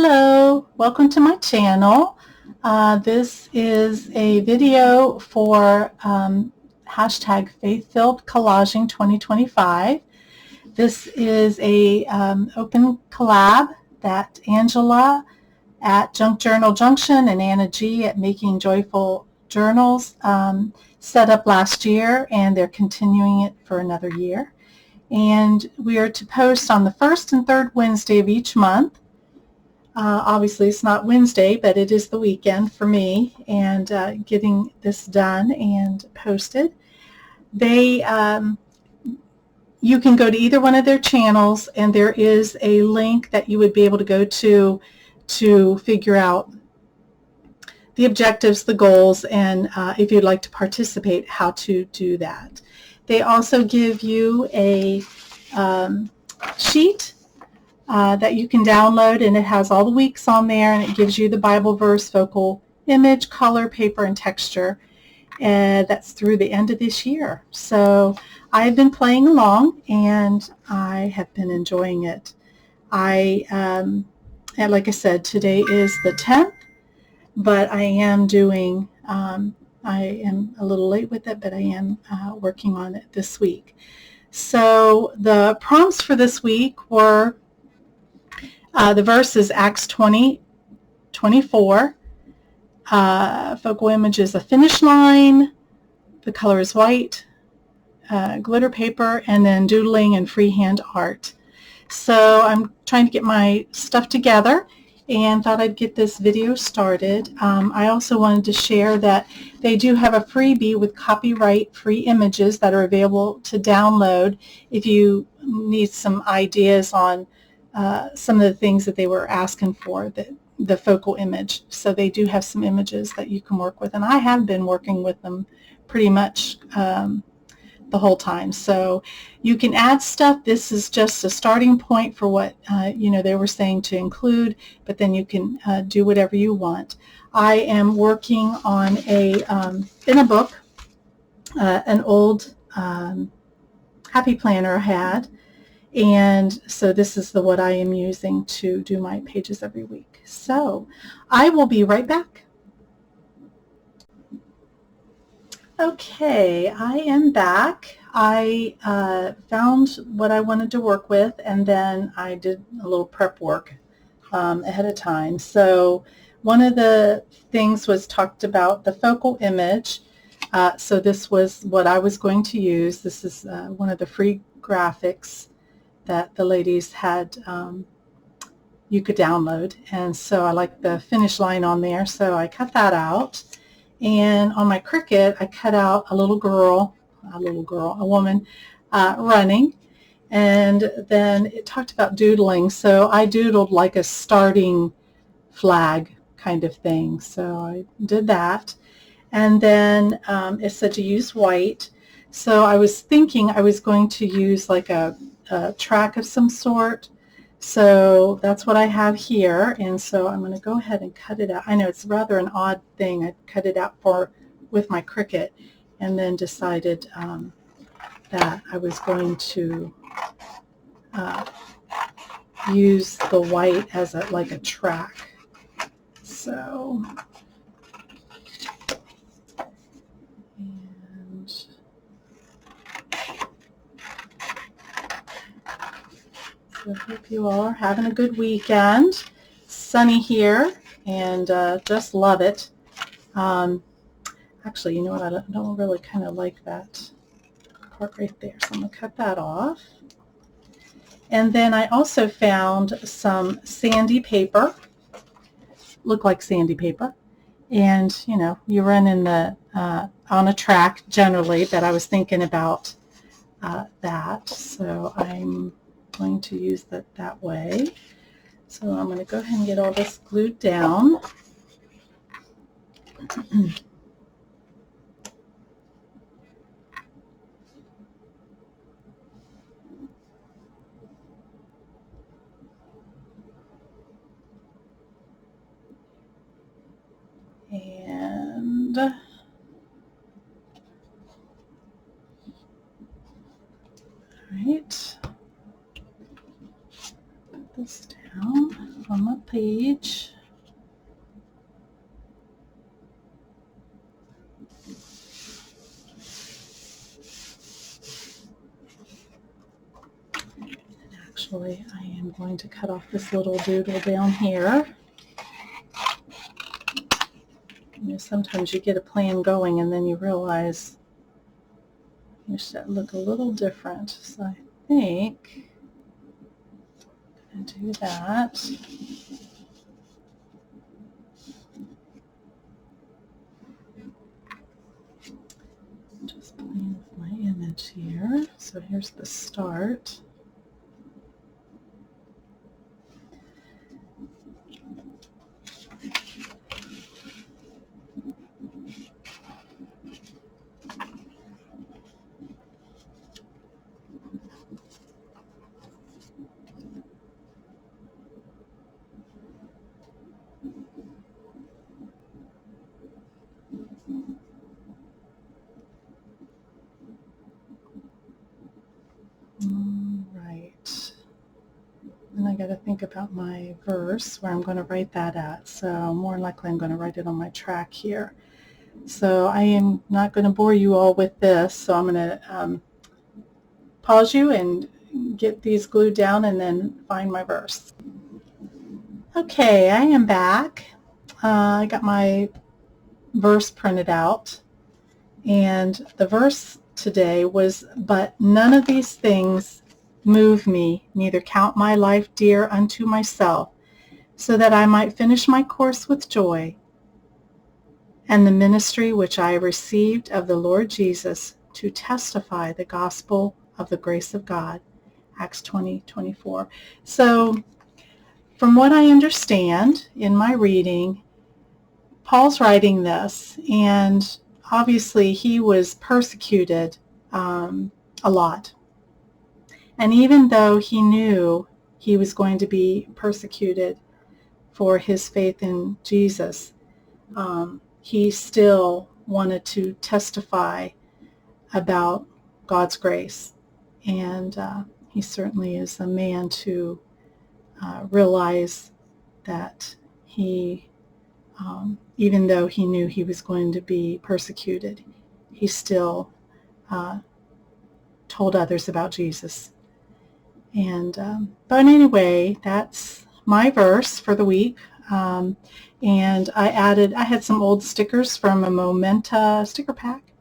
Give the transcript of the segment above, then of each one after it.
Hello, welcome to my channel. This is a video for hashtag Faith-Filled Collaging 2025. This is a open collab that Angela at Junk Journal Junction and AnaG at Making Joyful Journals set up last year, and they're continuing it for another year. And we are to post on the first and third Wednesday of each month. Obviously it's not Wednesday, but it is the weekend for me, and getting this done and posted. You can go to either one of their channels, and there is a link that you would be able to go to figure out the objectives, the goals, and if you'd like to participate, how to do that. They also give you a sheet that you can download, and it has all the weeks on there, and it gives you the Bible verse, focal image, color, paper, and texture. And that's through the end of this year. So I've been playing along, and I have been enjoying it. And like I said, today is the 10th, but I am doing, I am a little late with it, but I am working on it this week. So the prompts for this week were, the verse is Acts 20:24. Focal image is a finish line. The color is white, glitter paper, and then doodling and freehand art. So I'm trying to get my stuff together and thought I'd get this video started. I also wanted to share that they do have a freebie with copyright-free images that are available to download if you need some ideas on some of the things that they were asking for, the focal image. So they do have some images that you can work with, and I have been working with them pretty much the whole time. So you can add stuff. This is just a starting point for what they were saying to include, but then you can do whatever you want. I am working on in a book, an old happy planner I had. And so this is what I am using to do my pages every week. So I will be right back. Okay, I am back. I found what I wanted to work with, and then I did a little prep work ahead of time. So one of the things was talked about the focal image. So this was what I was going to use. This is one of the free graphics that the ladies had, you could download, and so I like the finish line on there, so I cut that out. And on my Cricut, I cut out a woman running, and then it talked about doodling, so I doodled like a starting flag kind of thing, so I did that. And then it said to use white, so I was thinking I was going to use like a track of some sort. So that's what I have here, and so I'm going to go ahead and cut it out. I know it's rather an odd thing. I cut it out with my Cricut, and then decided that I was going to use the white as like a track. So I hope you all are having a good weekend. Sunny here, and just love it. Actually, you know what? I don't really kind of like that part right there, so I'm going to cut that off. And then I also found some sandy paper. Look like sandy paper. And, you run in the on a track generally, but I was thinking about that. So I'm going to use that way. So I'm going to go ahead and get all this glued down. And all right. This down on my page. Actually, I am going to cut off this little doodle down here. You know, sometimes you get a plan going and then you realize you should look a little different. So I think I'm going to do that. Just playing with my image here. So here's the start. Right. And I got to think about my verse, where I'm going to write that at. So more likely I'm going to write it on my track here. So I am not going to bore you all with this. So I'm going to pause you and get these glued down and then find my verse. Okay, I am back. I got my verse printed out. And the verse today was, "But none of these things move me, neither count my life dear unto myself, so that I might finish my course with joy, and the ministry which I received of the Lord Jesus, to testify the gospel of the grace of God." Acts 20:24. So from what I understand in my reading, Paul's writing this, and obviously he was persecuted a lot. And even though he knew he was going to be persecuted for his faith in Jesus, he still wanted to testify about God's grace. And he certainly is a man to realize that he, even though he knew he was going to be persecuted, he still told others about Jesus. And but anyway, that's my verse for the week. And I had some old stickers from a Momenta sticker pack,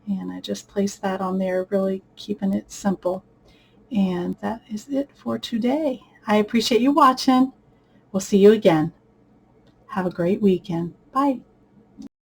and I just placed that on there, really keeping it simple. And that is it for today. I appreciate you watching. We'll see you again. Have a great weekend. Bye.